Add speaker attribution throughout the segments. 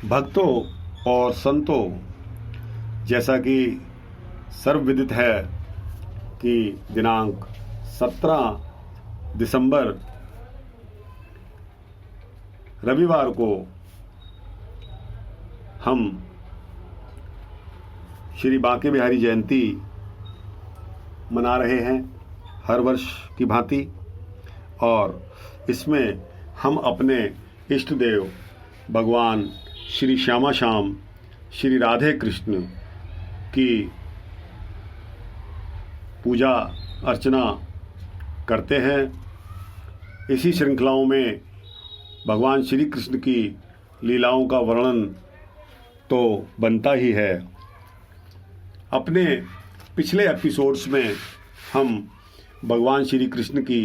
Speaker 1: भक्तों और संतों, जैसा कि सर्वविदित है कि दिनांक 17 दिसंबर रविवार को हम श्री बांके बिहारी जयंती मना रहे हैं हर वर्ष की भांति। और इसमें हम अपने इष्ट देव भगवान श्री श्यामा श्याम श्री राधे कृष्ण की पूजा अर्चना करते हैं। इसी श्रृंखलाओं में भगवान श्री कृष्ण की लीलाओं का वर्णन तो बनता ही है। अपने पिछले एपिसोड्स में हम भगवान श्री कृष्ण की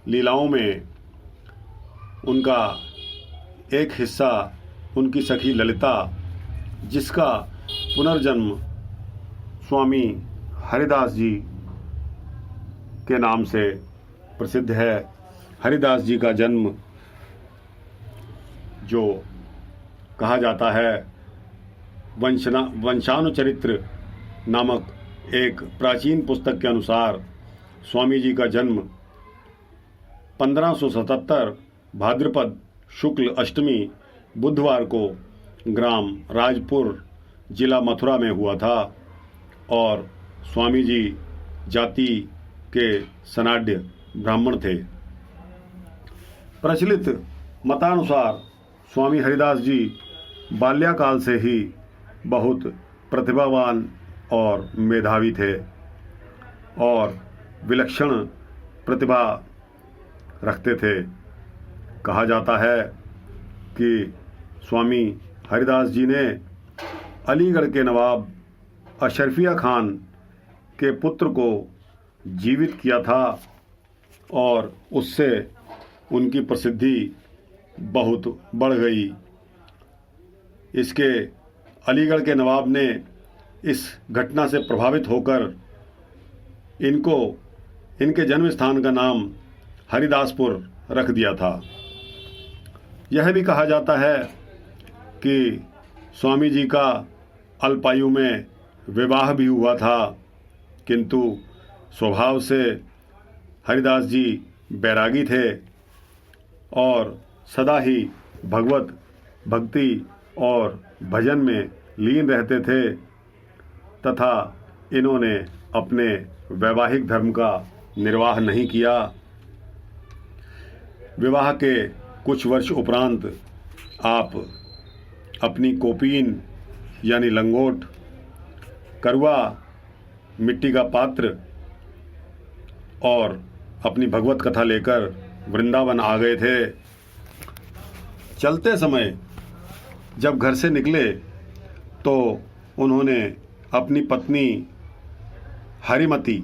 Speaker 1: लीलाओं में उनका एक हिस्सा, उनकी सखी ललिता, जिसका पुनर्जन्म स्वामी हरिदास जी के नाम से प्रसिद्ध है। हरिदास जी का जन्म जो कहा जाता है वंशानुचरित्र नामक एक प्राचीन पुस्तक के अनुसार स्वामी जी का जन्म 1577 भाद्रपद शुक्ल अष्टमी बुधवार को ग्राम राजपुर जिला मथुरा में हुआ था। और स्वामी जी जाति के सनाड्य ब्राह्मण थे। प्रचलित मतानुसार स्वामी हरिदास जी बाल्यकाल से ही बहुत प्रतिभावान और मेधावी थे और विलक्षण प्रतिभा रखते थे। कहा जाता है कि स्वामी हरिदास जी ने अलीगढ़ के नवाब अशरफिया खान के पुत्र को जीवित किया था और उससे उनकी प्रसिद्धि बहुत बढ़ गई। इसके अलीगढ़ के नवाब ने इस घटना से प्रभावित होकर इनके जन्म स्थान का नाम हरिदासपुर रख दिया था। यह भी कहा जाता है कि स्वामी जी का अल्पायु में विवाह भी हुआ था, किंतु स्वभाव से हरिदास जी बैरागी थे और सदा ही भगवत भक्ति और भजन में लीन रहते थे तथा इन्होंने अपने वैवाहिक धर्म का निर्वाह नहीं किया। विवाह के कुछ वर्ष उपरांत आप अपनी कोपीन यानी लंगोट, करुआ, मिट्टी का पात्र और अपनी भगवत कथा लेकर वृंदावन आ गए थे। चलते समय जब घर से निकले तो उन्होंने अपनी पत्नी हरिमती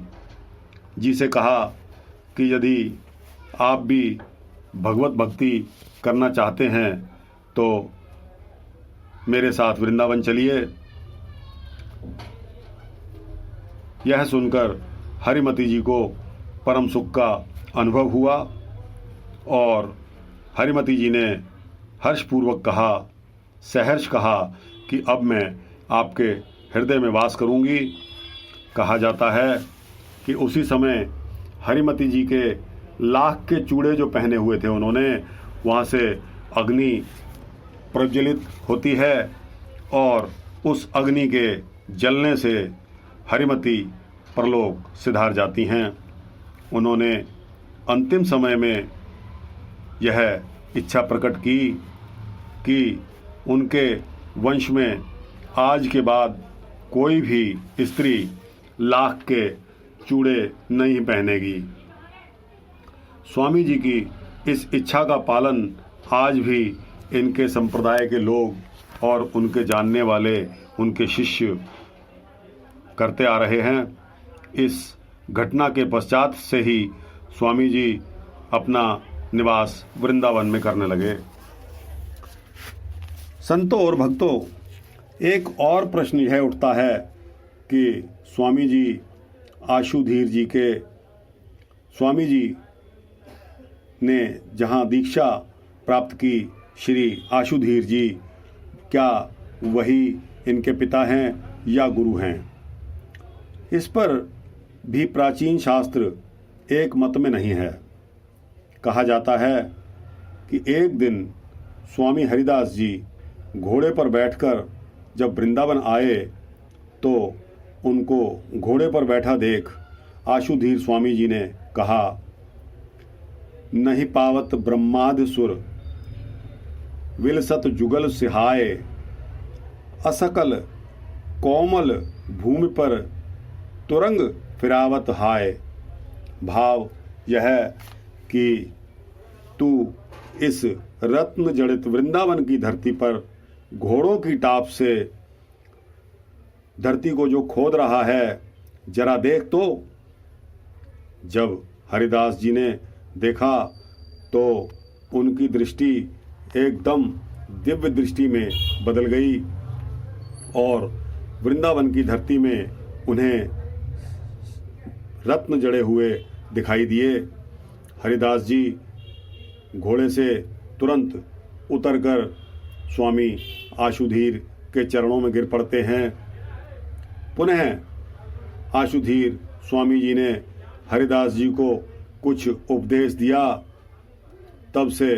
Speaker 1: जी से कहा कि यदि आप भी भगवत भक्ति करना चाहते हैं तो मेरे साथ वृंदावन चलिए। यह सुनकर हरिमती जी को परम सुख का अनुभव हुआ और हरिमती जी ने हर्षपूर्वक सहर्ष कहा कि अब मैं आपके हृदय में वास करूंगी। कहा जाता है कि उसी समय हरिमती जी के लाख के चूड़े जो पहने हुए थे उन्होंने, वहाँ से अग्नि प्रज्वलित होती है और उस अग्नि के जलने से हरिमती परलोक सिधार जाती हैं। उन्होंने अंतिम समय में यह इच्छा प्रकट की कि उनके वंश में आज के बाद कोई भी स्त्री लाख के चूड़े नहीं पहनेगी। स्वामी जी की इस इच्छा का पालन आज भी इनके संप्रदाय के लोग और उनके जानने वाले उनके शिष्य करते आ रहे हैं। इस घटना के पश्चात से ही स्वामी जी अपना निवास वृंदावन में करने लगे। संतों और भक्तों, एक और प्रश्न यह उठता है कि स्वामी जी ने जहाँ दीक्षा प्राप्त की श्री आशुधीर जी क्या वही इनके पिता हैं या गुरु हैं। इस पर भी प्राचीन शास्त्र एक मत में नहीं है। कहा जाता है कि एक दिन स्वामी हरिदास जी घोड़े पर बैठकर जब वृंदावन आए तो उनको घोड़े पर बैठा देख आशुधीर स्वामी जी ने कहा, नहीं पावत ब्रह्मादि सुर विलसत जुगल सिहाय, असकल कोमल भूमि पर तुरंग फिरावत हाय। भाव यह कि तू इस रत्न जड़ित वृंदावन की धरती पर घोड़ों की टाप से धरती को जो खोद रहा है, जरा देख तो। जब हरिदास जी ने देखा तो उनकी दृष्टि एकदम दिव्य दृष्टि में बदल गई और वृंदावन की धरती में उन्हें रत्न जड़े हुए दिखाई दिए। हरिदास जी घोड़े से तुरंत उतरकर स्वामी आशुधीर के चरणों में गिर पड़ते हैं। पुनः आशुधीर स्वामी जी ने हरिदास जी को कुछ उपदेश दिया। तब से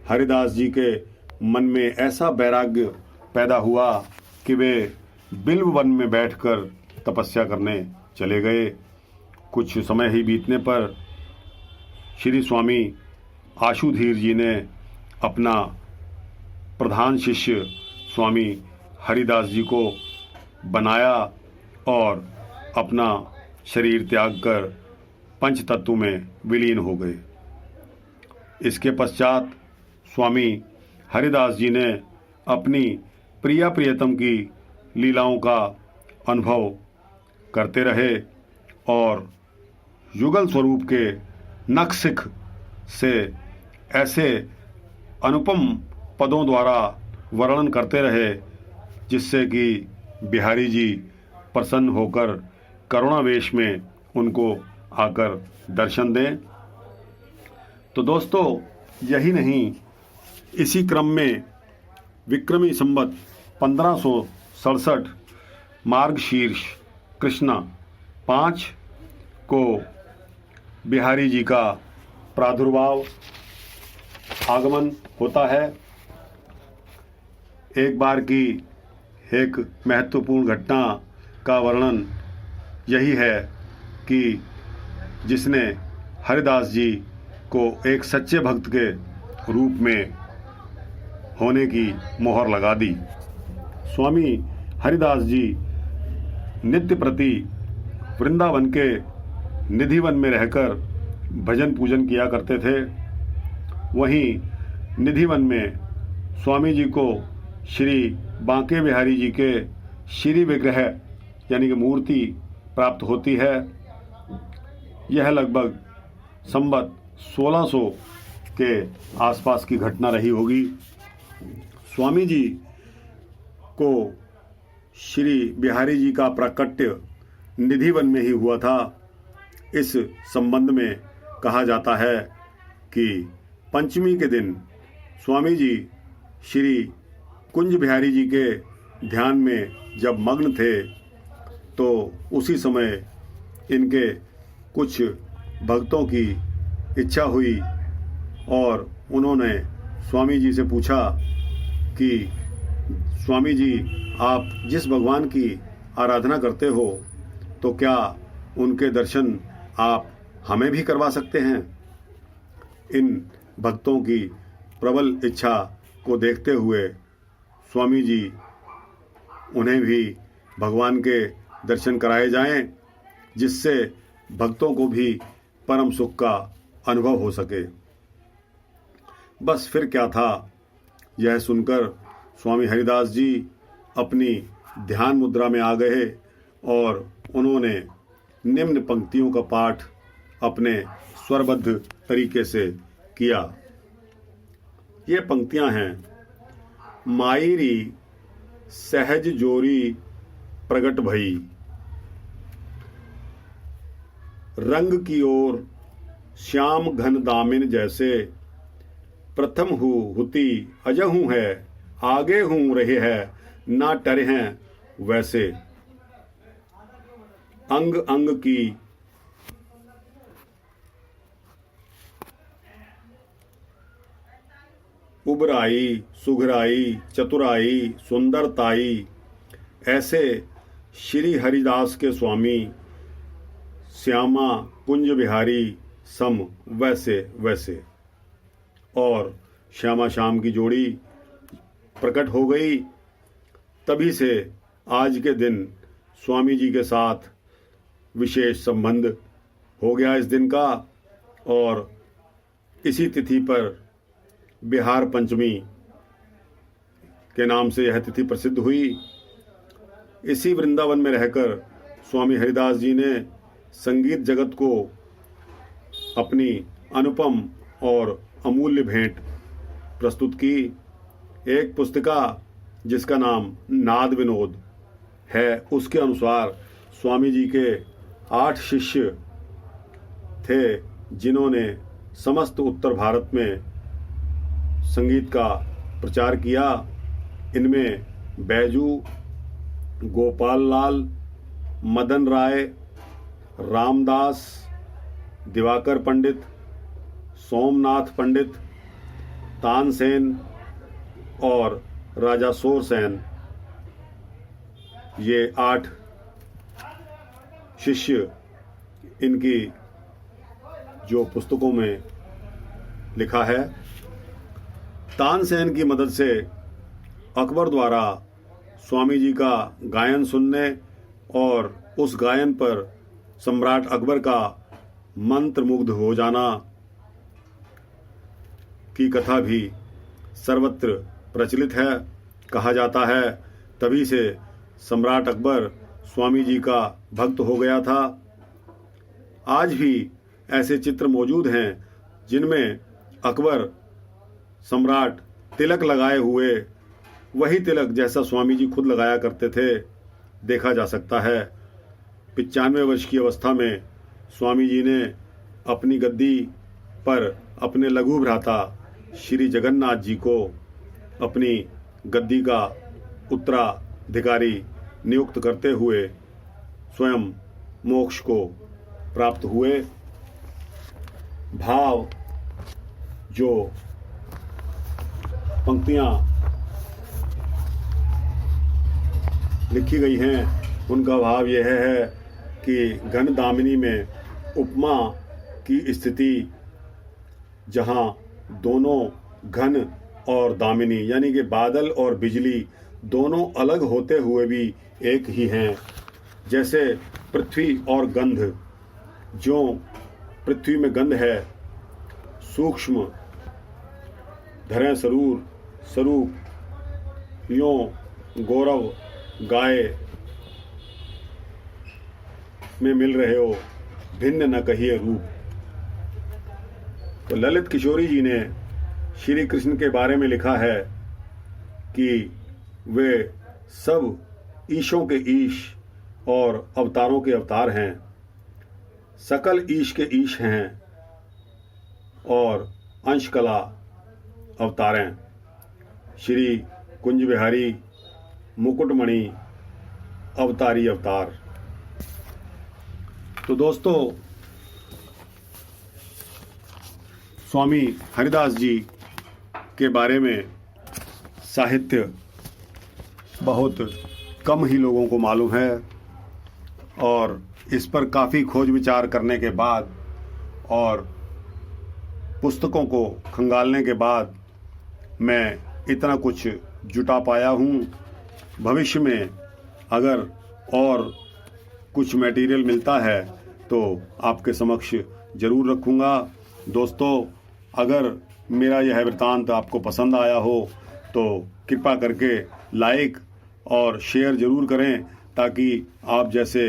Speaker 1: हरिदास जी के मन में ऐसा वैराग्य पैदा हुआ कि वे बिल्व वन में बैठकर तपस्या करने चले गए। कुछ समय ही बीतने पर श्री स्वामी आशुधीर जी ने अपना प्रधान शिष्य स्वामी हरिदास जी को बनाया और अपना शरीर त्याग कर पंच तत्व में विलीन हो गए। इसके पश्चात स्वामी हरिदास जी ने अपनी प्रिया प्रियतम की लीलाओं का अनुभव करते रहे और युगल स्वरूप के नखशिख से ऐसे अनुपम पदों द्वारा वर्णन करते रहे जिससे कि बिहारी जी प्रसन्न होकर करुणावेश में उनको आकर दर्शन दें। तो दोस्तों, यही नहीं, इसी क्रम में विक्रमी संवत 1567 मार्गशीर्ष कृष्णा 5 को बिहारी जी का प्रादुर्भाव आगमन होता है। एक बार की एक महत्वपूर्ण घटना का वर्णन यही है कि जिसने हरिदास जी को एक सच्चे भक्त के रूप में होने की मोहर लगा दी। स्वामी हरिदास जी नित्य प्रति वृंदावन के निधिवन में रहकर भजन पूजन किया करते थे। वहीं निधिवन में स्वामी जी को श्री बांके बिहारी जी के श्री विग्रह यानी कि मूर्ति प्राप्त होती है। यह लगभग संवत 1600 के आसपास की घटना रही होगी। स्वामी जी को श्री बिहारी जी का प्राकट्य निधिवन में ही हुआ था। इस संबंध में कहा जाता है कि पंचमी के दिन स्वामी जी श्री कुंज बिहारी जी के ध्यान में जब मग्न थे तो उसी समय इनके कुछ भक्तों की इच्छा हुई और उन्होंने स्वामी जी से पूछा कि स्वामी जी, आप जिस भगवान की आराधना करते हो तो क्या उनके दर्शन आप हमें भी करवा सकते हैं। इन भक्तों की प्रबल इच्छा को देखते हुए स्वामी जी उन्हें भी भगवान के दर्शन कराए जाएं, जिससे भक्तों को भी परम सुख का अनुभव हो सके। बस फिर क्या था, यह सुनकर स्वामी हरिदास जी अपनी ध्यान मुद्रा में आ गए और उन्होंने निम्न पंक्तियों का पाठ अपने स्वरबद्ध तरीके से किया। ये पंक्तियां हैं। मायरी सहज जोरी प्रगट भई, रंग की ओर श्याम घन दामिन जैसे, प्रथम हुती अजहू है आगे हूं रहे है ना टरे हैं वैसे। अंग अंग की उबराई सुघराई चतुराई सुंदरताई, ऐसे श्री हरिदास के स्वामी श्यामा कुंज बिहारी सम वैसे वैसे। और श्यामा श्याम की जोड़ी प्रकट हो गई। तभी से आज के दिन स्वामी जी के साथ विशेष संबंध हो गया इस दिन का। और इसी तिथि पर बिहार पंचमी के नाम से यह तिथि प्रसिद्ध हुई। इसी वृंदावन में रहकर स्वामी हरिदास जी ने संगीत जगत को अपनी अनुपम और अमूल्य भेंट प्रस्तुत की। एक पुस्तिका जिसका नाम नाद विनोद है, उसके अनुसार स्वामी जी के 8 शिष्य थे जिन्होंने समस्त उत्तर भारत में संगीत का प्रचार किया। इनमें बैजू, गोपाल लाल, मदन राय, रामदास, दिवाकर पंडित, सोमनाथ पंडित, तानसेन और राजा सोरसेन, ये 8 शिष्य इनकी जो पुस्तकों में लिखा है। तानसेन की मदद से अकबर द्वारा स्वामी जी का गायन सुनने और उस गायन पर सम्राट अकबर का मंत्रमुग्ध हो जाना की कथा भी सर्वत्र प्रचलित है। कहा जाता है तभी से सम्राट अकबर स्वामी जी का भक्त हो गया था। आज भी ऐसे चित्र मौजूद हैं जिनमें अकबर सम्राट तिलक लगाए हुए, वही तिलक जैसा स्वामी जी खुद लगाया करते थे, देखा जा सकता है। 95 वर्ष की अवस्था में स्वामी जी ने अपनी गद्दी पर अपने लघु भ्राता श्री जगन्नाथ जी को अपनी गद्दी का उत्तराधिकारी नियुक्त करते हुए स्वयं मोक्ष को प्राप्त हुए। भाव जो पंक्तियां लिखी गई हैं उनका भाव यह है कि घन दामिनी में उपमा की स्थिति, जहां दोनों घन और दामिनी यानी कि बादल और बिजली दोनों अलग होते हुए भी एक ही हैं। जैसे पृथ्वी और गंध, जो पृथ्वी में गंध है सूक्ष्म धरें स्वरूप यों गौरव गाय में मिल रहे हो, भिन्न न कहिए रूप। तो ललित किशोरी जी ने श्री कृष्ण के बारे में लिखा है कि वे सब ईशों के ईश और अवतारों के अवतार हैं, सकल ईश के ईश हैं और अंशकला अवतारें। श्री कुंज बिहारी मुकुटमणि अवतारी अवतार। तो दोस्तों, स्वामी हरिदास जी के बारे में साहित्य बहुत कम ही लोगों को मालूम है और इस पर काफ़ी खोज विचार करने के बाद और पुस्तकों को खंगालने के बाद मैं इतना कुछ जुटा पाया हूँ। भविष्य में अगर और कुछ मटेरियल मिलता है तो आपके समक्ष ज़रूर रखूँगा। दोस्तों, अगर मेरा यह वृत्तांत आपको पसंद आया हो तो कृपा करके लाइक और शेयर ज़रूर करें, ताकि आप जैसे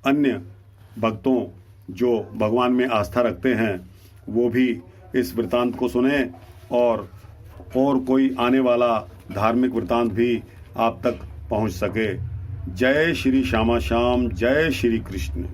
Speaker 1: अन्य भक्तों जो भगवान में आस्था रखते हैं वो भी इस वृत्तांत को सुने और कोई आने वाला धार्मिक वृत्तांत भी आप तक पहुंच सके। जय श्री श्यामा श्याम, जय श्री कृष्ण।